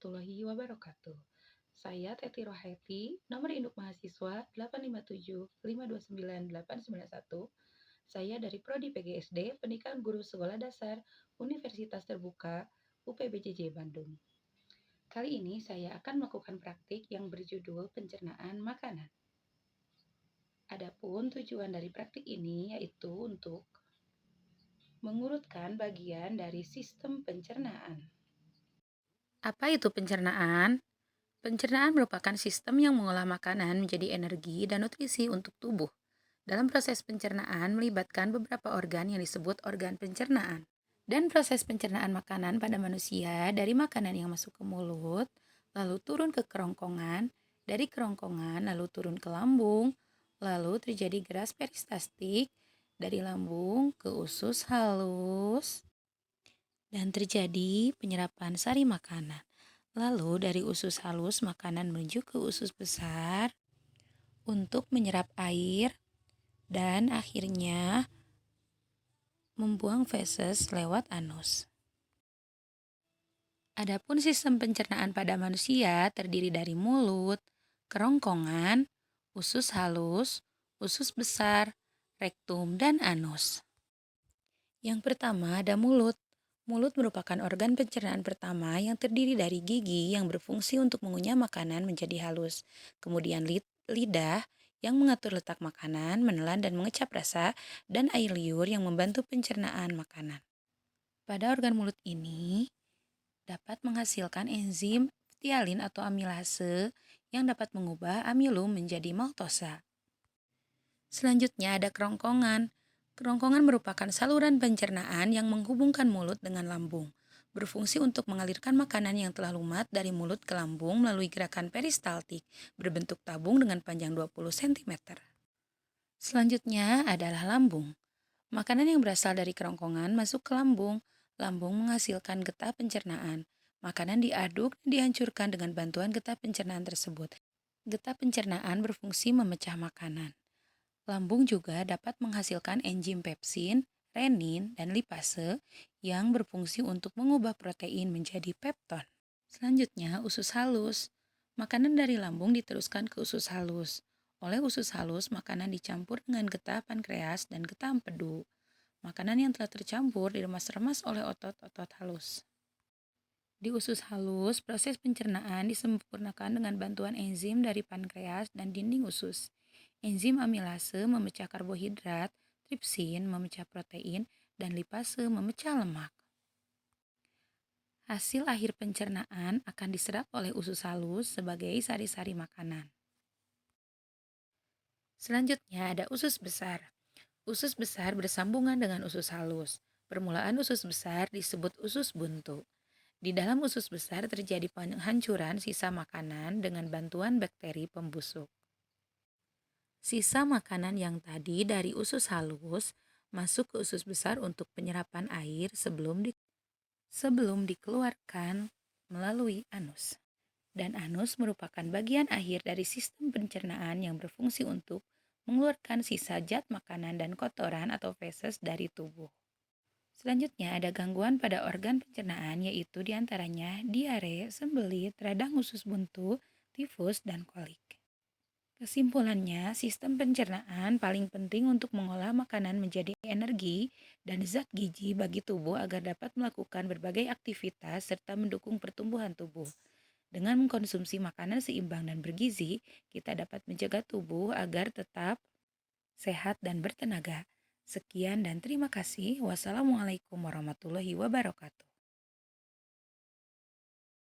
warahmatullahi wabarakatuh. Saya Teti Rohaiti, nomor induk mahasiswa 857529891. Saya dari Prodi PGSD, Pendidikan Guru Sekolah Dasar, Universitas Terbuka, UPBJJ Bandung. Kali ini saya akan melakukan praktik yang berjudul pencernaan makanan. Adapun tujuan dari praktik ini yaitu untuk mengurutkan bagian dari sistem pencernaan. Apa itu pencernaan? Pencernaan merupakan sistem yang mengolah makanan menjadi energi dan nutrisi untuk tubuh. Dalam proses pencernaan melibatkan beberapa organ yang disebut organ pencernaan. Dan proses pencernaan makanan pada manusia dari makanan yang masuk ke mulut, lalu turun ke kerongkongan, dari kerongkongan lalu turun ke lambung, lalu terjadi geras peristaltik dari lambung ke usus halus, dan terjadi penyerapan sari makanan. Lalu dari usus halus makanan menuju ke usus besar untuk menyerap air dan akhirnya membuang feses lewat anus. Adapun sistem pencernaan pada manusia terdiri dari mulut, kerongkongan, usus halus, usus besar, rektum, dan anus. Yang pertama ada mulut. Mulut merupakan organ pencernaan pertama yang terdiri dari gigi yang berfungsi untuk mengunyah makanan menjadi halus. Kemudian lidah yang mengatur letak makanan, menelan dan mengecap rasa, dan air liur yang membantu pencernaan makanan. Pada organ mulut ini dapat menghasilkan enzim phthalin atau amilase yang dapat mengubah amilum menjadi maltosa. Selanjutnya ada kerongkongan. Kerongkongan merupakan saluran pencernaan yang menghubungkan mulut dengan lambung, berfungsi untuk mengalirkan makanan yang telah lumat dari mulut ke lambung melalui gerakan peristaltik berbentuk tabung dengan panjang 20 cm. Selanjutnya adalah lambung. Makanan yang berasal dari kerongkongan masuk ke lambung. Lambung menghasilkan getah pencernaan. Makanan diaduk dan dihancurkan dengan bantuan getah pencernaan tersebut. Getah pencernaan berfungsi memecah makanan. Lambung juga dapat menghasilkan enzim pepsin, renin, dan lipase yang berfungsi untuk mengubah protein menjadi pepton. Selanjutnya, usus halus. Makanan dari lambung diteruskan ke usus halus. Oleh usus halus, makanan dicampur dengan getah pankreas dan getah empedu. Makanan yang telah tercampur diremas-remas oleh otot-otot halus. Di usus halus, proses pencernaan disempurnakan dengan bantuan enzim dari pankreas dan dinding usus. Enzim amilase memecah karbohidrat, tripsin memecah protein, dan lipase memecah lemak. Hasil akhir pencernaan akan diserap oleh usus halus sebagai sari-sari makanan. Selanjutnya ada usus besar. Usus besar bersambungan dengan usus halus. Permulaan usus besar disebut usus buntu. Di dalam usus besar terjadi penghancuran sisa makanan dengan bantuan bakteri pembusuk. Sisa makanan yang tadi dari usus halus masuk ke usus besar untuk penyerapan air sebelum dikeluarkan melalui anus. Dan anus merupakan bagian akhir dari sistem pencernaan yang berfungsi untuk mengeluarkan sisa zat makanan dan kotoran atau feses dari tubuh. Selanjutnya ada gangguan pada organ pencernaan yaitu diantaranya diare, sembelit, radang usus buntu, tifus, dan kolik. Kesimpulannya, sistem pencernaan paling penting untuk mengolah makanan menjadi energi dan zat gizi bagi tubuh agar dapat melakukan berbagai aktivitas serta mendukung pertumbuhan tubuh. Dengan mengkonsumsi makanan seimbang dan bergizi, kita dapat menjaga tubuh agar tetap sehat dan bertenaga. Sekian dan terima kasih. Wassalamualaikum warahmatullahi wabarakatuh.